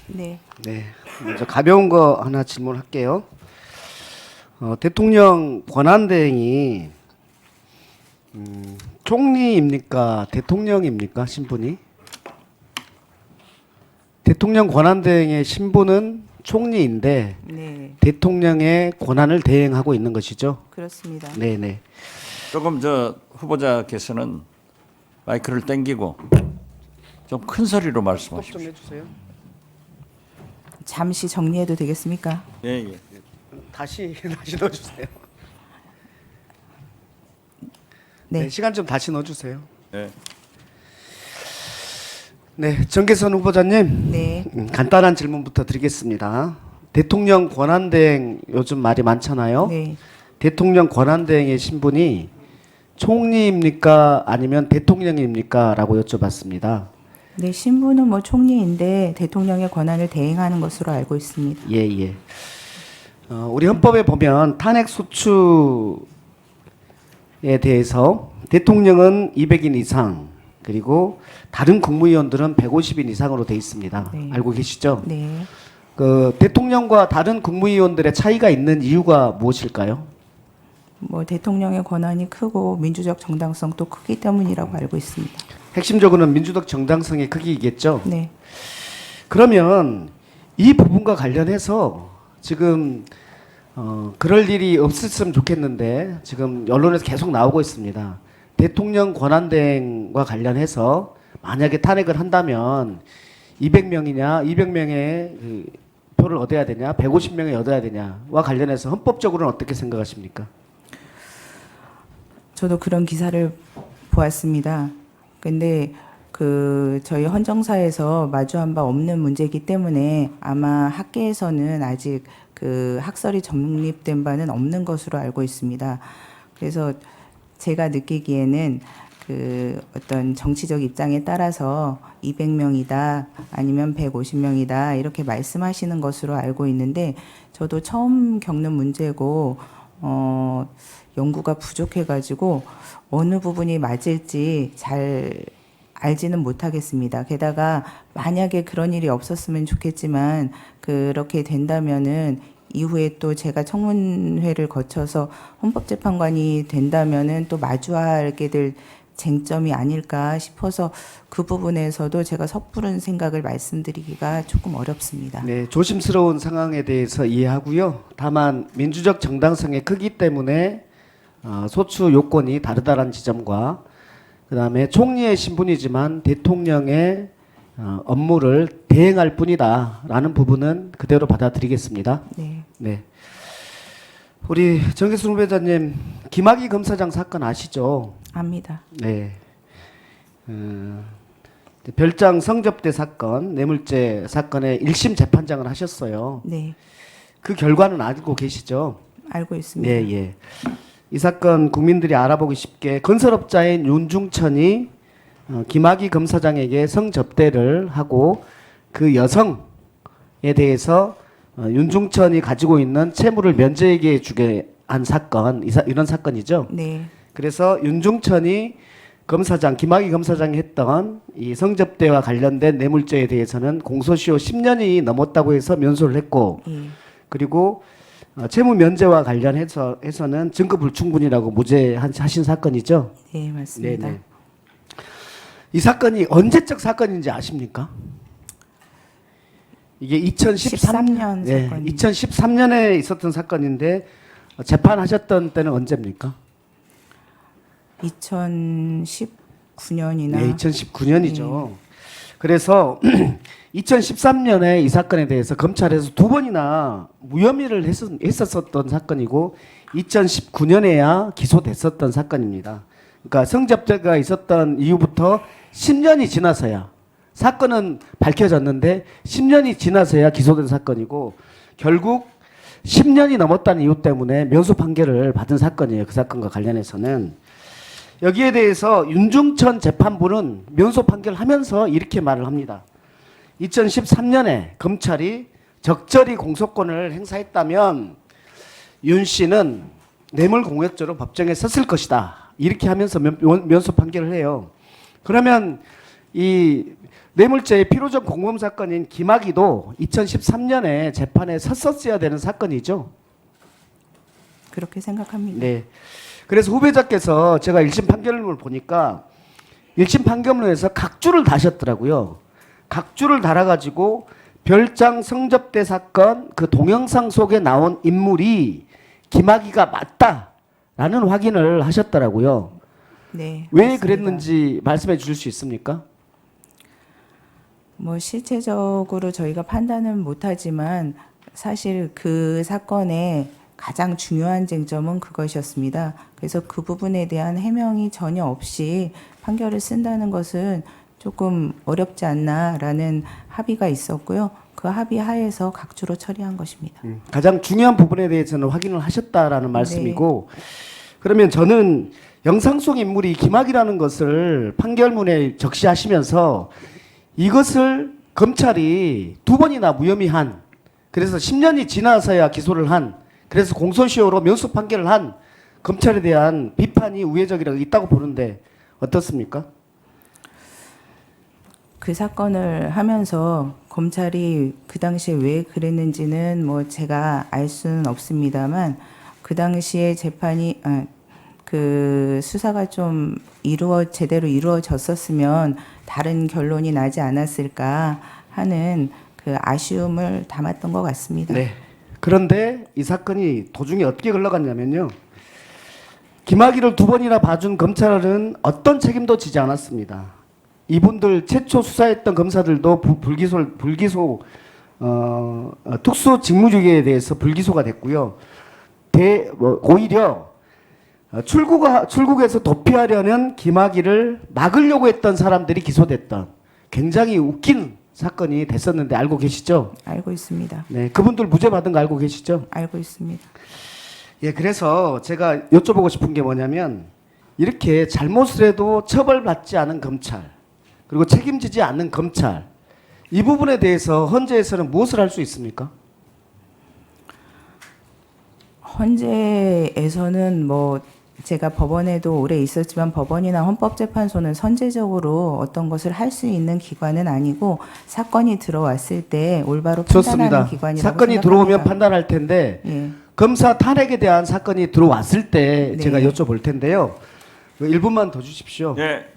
네. 네, 먼저 가벼운 거 하나 질문할게요. 대통령 권한대행이 총리입니까? 대통령입니까? 신분이? 대통령 권한대행의 신분은 총리인데 네. 대통령의 권한을 대행하고 있는 것이죠. 그렇습니다. 네네. 조금 저 후보자께서는 마이크를 땡기고 좀 큰 소리로 말씀하십시오. 좀 해주세요. 잠시 정리해도 되겠습니까? 예, 예. 다시 넣어주세요. 네. 네, 시간 좀 다시 넣어주세요. 예. 네, 정계선 후보자님. 네. 간단한 질문부터 드리겠습니다. 대통령 권한대행 요즘 말이 많잖아요. 네. 대통령 권한대행의 신분이 총리입니까? 아니면 대통령입니까? 라고 여쭤봤습니다. 네, 신분은 뭐 총리인데 대통령의 권한을 대행하는 것으로 알고 있습니다. 예, 예. 우리 헌법에 보면 탄핵 소추에 대해서 대통령은 200인 이상 그리고 다른 국무위원들은 150인 이상으로 돼 있습니다. 네. 알고 계시죠? 네. 그 대통령과 다른 국무위원들의 차이가 있는 이유가 무엇일까요? 뭐 대통령의 권한이 크고 민주적 정당성도 크기 때문이라고 알고 있습니다. 핵심적으로는 민주적 정당성의 크기이겠죠. 네. 그러면 이 부분과 관련해서 지금 그럴 일이 없었으면 좋겠는데 지금 언론에서 계속 나오고 있습니다. 대통령 권한대행과 관련해서 만약에 탄핵을 한다면 200명이냐 200명의 그 표를 얻어야 되냐 150명이 얻어야 되냐와 관련해서 헌법적으로는 어떻게 생각하십니까? 저도 그런 기사를 보았습니다. 근데 그 저희 헌정사에서 마주한 바 없는 문제이기 때문에 아마 학계에서는 아직 그 학설이 정립된 바는 없는 것으로 알고 있습니다. 그래서 제가 느끼기에는 그 어떤 정치적 입장에 따라서 200명이다 아니면 150명이다 이렇게 말씀하시는 것으로 알고 있는데 저도 처음 겪는 문제고 연구가 부족해가지고 어느 부분이 맞을지 잘 알지는 못하겠습니다. 게다가 만약에 그런 일이 없었으면 좋겠지만 그렇게 된다면은 이후에 또 제가 청문회를 거쳐서 헌법재판관이 된다면은 또 마주하게 될 쟁점이 아닐까 싶어서 그 부분에서도 제가 섣부른 생각을 말씀드리기가 조금 어렵습니다. 네, 조심스러운 상황에 대해서 이해하고요. 다만 민주적 정당성의 크기 때문에 소추 요건이 다르다는 지점과 그다음에 총리의 신분이지만 대통령의 업무를 대행할 뿐이다라는 부분은 그대로 받아들이겠습니다. 네. 네. 우리 정계순 후보자님 김학의 검사장 사건 아시죠? 압니다. 네. 별장 성접대 사건, 뇌물죄 사건의 1심 재판장을 하셨어요. 네. 그 결과는 알고 계시죠? 알고 있습니다. 예, 예. 이 사건 국민들이 알아보기 쉽게 건설업자인 윤중천이 김학의 검사장에게 성접대를 하고 그 여성에 대해서 윤중천이 가지고 있는 채무를 면제에게 주게 한 사건, 이런 사건이죠. 네. 그래서 윤중천이 김학의 검사장이 했던 이 성접대와 관련된 뇌물죄에 대해서는 공소시효 10년이 넘었다고 해서 면소를 했고, 예. 그리고 채무 면제와 관련해서는 증거 불충분이라고 무죄하신 사건이죠. 네, 맞습니다. 네네. 이 사건이 언제적 사건인지 아십니까? 이게 13년 네, 사건입니다. 2013년에 있었던 사건인데 재판하셨던 때는 언제입니까? 2019년이나 네, 2019년이죠. 그래서 2013년에 이 사건에 대해서 검찰에서 두 번이나 무혐의를 했었던 사건이고 2019년에야 기소됐었던 사건입니다. 그러니까 성접대가 있었던 이후부터 10년이 지나서야 사건은 밝혀졌는데 10년이 지나서야 기소된 사건이고 결국 10년이 넘었다는 이유 때문에 면소 판결을 받은 사건이에요. 그 사건과 관련해서는. 여기에 대해서 윤중천 재판부는 면소 판결하면서 이렇게 말을 합니다. 2013년에 검찰이 적절히 공소권을 행사했다면 윤 씨는 뇌물공여죄로 법정에 섰을 것이다. 이렇게 하면서 면소 판결을 해요. 그러면 이 뇌물죄의 피로적 공범 사건인 김학의도 2013년에 재판에 섰었어야 되는 사건이죠. 그렇게 생각합니다. 네. 그래서 후배자께서 제가 1심 판결문을 보니까 1심 판결문에서 각주를 다셨더라고요. 각주를 달아가지고 별장 성접대 사건 그 동영상 속에 나온 인물이 김학의가 맞다라는 확인을 하셨더라고요. 네. 왜 맞습니다. 그랬는지 말씀해 주실 수 있습니까? 뭐 실체적으로 저희가 판단은 못하지만 사실 그 사건의 가장 중요한 쟁점은 그것이었습니다. 그래서 그 부분에 대한 해명이 전혀 없이 판결을 쓴다는 것은 조금 어렵지 않나라는 합의가 있었고요. 그 합의 하에서 각주로 처리한 것입니다. 가장 중요한 부분에 대해서는 확인을 하셨다라는 말씀이고 그러면 저는 영상 속 인물이 김학이라는 것을 판결문에 적시하시면서 이것을 검찰이 2번이나 무혐의한 그래서 10년이 지나서야 기소를 한 그래서 공소시효로 면소 판결을 한 검찰에 대한 비판이 우회적이라고 있다고 보는데 어떻습니까? 그 사건을 하면서 검찰이 그 당시에 왜 그랬는지는 뭐 제가 알 수는 없습니다만 그 당시에 재판이 그 수사가 좀 제대로 이루어졌었으면 다른 결론이 나지 않았을까 하는 그 아쉬움을 담았던 것 같습니다. 네. 그런데 이 사건이 도중에 어떻게 흘러갔냐면요. 김학의를 2번이나 봐준 검찰은 어떤 책임도 지지 않았습니다. 이분들 최초 수사했던 검사들도 불기소 특수 직무유기에 대해서 불기소가 됐고요. 오히려 출국에서 도피하려는 김학의를 막으려고 했던 사람들이 기소됐던 굉장히 웃긴 사건이 됐었는데 알고 계시죠? 알고 있습니다. 네, 그분들 무죄 받은 거 알고 계시죠? 알고 있습니다. 예, 그래서 제가 여쭤보고 싶은 게 뭐냐면 이렇게 잘못을 해도 처벌받지 않은 검찰 그리고 책임지지 않는 검찰 이 부분에 대해서 헌재에서는 무엇을 할 수 있습니까? 헌재에서는 뭐 제가 법원에도 오래 있었지만 법원이나 헌법재판소는 선제적으로 어떤 것을 할 수 있는 기관은 아니고 사건이 들어왔을 때 올바로 판단하는 좋습니다. 기관이라고 사건이 생각합니다. 들어오면 판단할 텐데 예. 검사 탄핵에 대한 사건이 들어왔을 때 네. 제가 여쭤볼 텐데요. 1분만 더 주십시오. 예.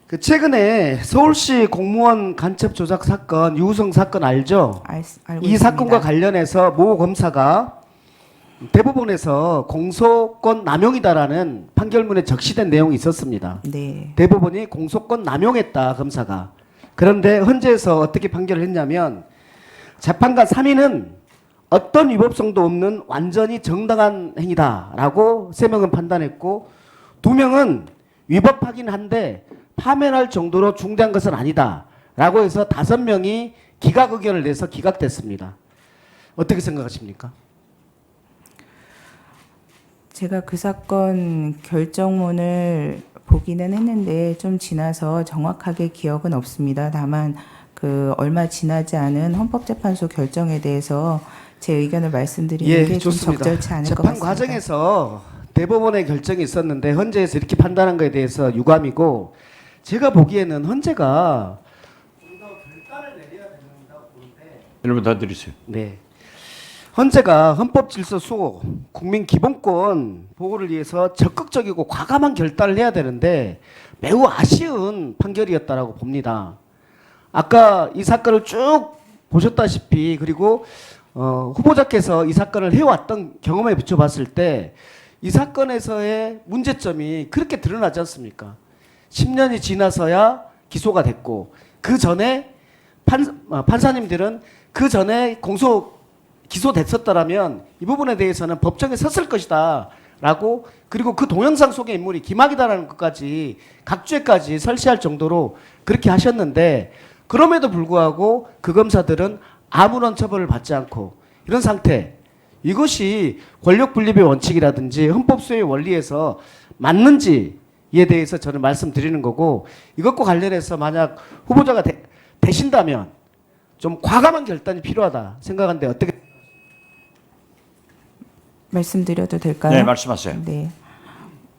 그 최근에 서울시 공무원 간첩 조작 사건 유우성 사건 알죠? 알고 이 있습니다. 사건과 관련해서 모 검사가 대법원에서 공소권 남용이다라는 판결문에 적시된 내용이 있었습니다. 네. 대법원이 공소권 남용했다 검사가. 그런데 헌재에서 어떻게 판결을 했냐면 재판관 3인은 어떤 위법성도 없는 완전히 정당한 행위다라고 3명은 판단했고 2명은 위법하긴 한데 파면할 정도로 중대한 것은 아니다라고 해서 5명이 기각 의견을 내서 기각됐습니다. 어떻게 생각하십니까? 제가 그 사건 결정문을 보기는 했는데 좀 지나서 정확하게 기억은 없습니다. 다만 그 얼마 지나지 않은 헌법재판소 결정에 대해서 제 의견을 말씀드리는 게 좀 적절치 않을 것 재판 같습니다. 과정에서 대법원의 결정이 있었는데 헌재에서 이렇게 판단한 것에 대해서 유감이고 제가 보기에는 헌재가 좀더 결단을 내려야 된다고 보는데 1분 더 드리세요. 네. 헌재가 헌법질서 수호, 국민 기본권 보호를 위해서 적극적이고 과감한 결단을 해야 되는데 매우 아쉬운 판결이었다라고 봅니다. 아까 이 사건을 쭉 보셨다시피 그리고 후보자께서 이 사건을 해왔던 경험에 비춰봤을 때 이 사건에서의 문제점이 그렇게 드러나지 않습니까? 10년이 지나서야 기소가 됐고 그 전에 판사님들은 그 전에 기소됐었다라면 이 부분에 대해서는 법정에 섰을 것이다 라고 그리고 그 동영상 속의 인물이 김학이다라는 것까지 각주에까지 설치할 정도로 그렇게 하셨는데 그럼에도 불구하고 그 검사들은 아무런 처벌을 받지 않고 이런 상태 이것이 권력 분립의 원칙이라든지 헌법 수호의 원리에서 맞는지에 대해서 저는 말씀드리는 거고 이것과 관련해서 만약 후보자가 되신다면 좀 과감한 결단이 필요하다 생각하는데 어떻게 말씀드려도 될까요? 네, 말씀하세요. 네.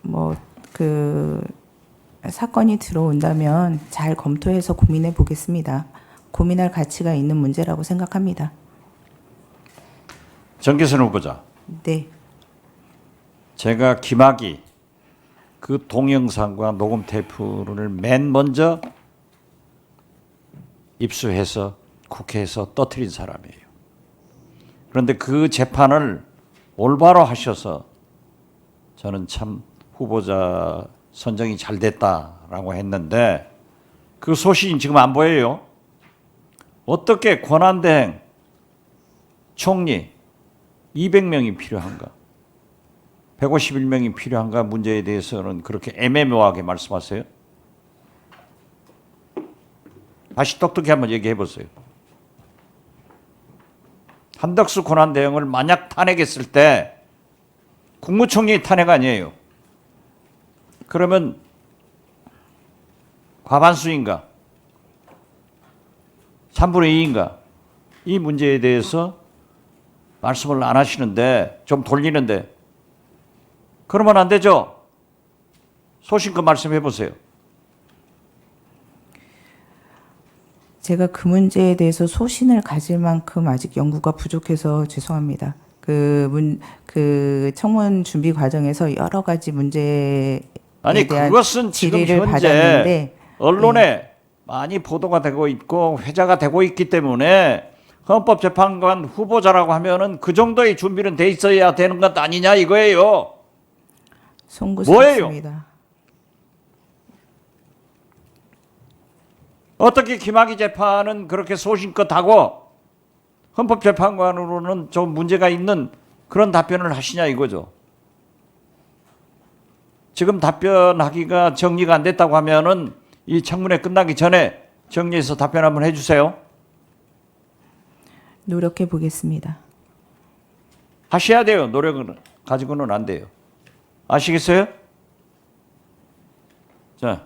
뭐 사건이 들어온다면 잘 검토해서 고민해 보겠습니다. 고민할 가치가 있는 문제라고 생각합니다. 정기선 후보자, 네. 제가 김학의 그 동영상과 녹음 테이프를 맨 먼저 입수해서 국회에서 떠들인 사람이에요. 그런데 그 재판을 올바로 하셔서 저는 참 후보자 선정이 잘 됐다라고 했는데 그 소신이 지금 안 보여요. 어떻게 권한대행 총리 200명이 필요한가? 151명이 필요한가 문제에 대해서는 그렇게 애매모호하게 말씀하세요? 다시 똑똑히 한번 얘기해 보세요. 한덕수 권한대행을 만약 탄핵했을 때 국무총리 탄핵 아니에요. 그러면 과반수인가? 3분의 2인가? 이 문제에 대해서 말씀을 안 하시는데 좀 돌리는데 그러면 안 되죠. 소신껏 말씀해 보세요. 제가 그 문제에 대해서 소신을 가질 만큼 아직 연구가 부족해서 죄송합니다. 그 청문 준비 과정에서 여러 가지 문제에 아니 대한 그것은 지금 질의를 현재 받았는데 언론에 많이 보도가 되고 있고 회자가 되고 있기 때문에 헌법재판관 후보자라고 하면은 그 정도의 준비는 돼 있어야 되는 것 아니냐 이거예요. 송구스럽습니다. 어떻게 김학의 재판은 그렇게 소신껏 하고 헌법재판관으로는 좀 문제가 있는 그런 답변을 하시냐 이거죠. 지금 답변하기가 정리가 안 됐다고 하면은 이 청문회 끝나기 전에 정리해서 답변 한번 해주세요. 노력해 보겠습니다. 하셔야 돼요. 노력은 가지고는 안 돼요. 아시겠어요? 자.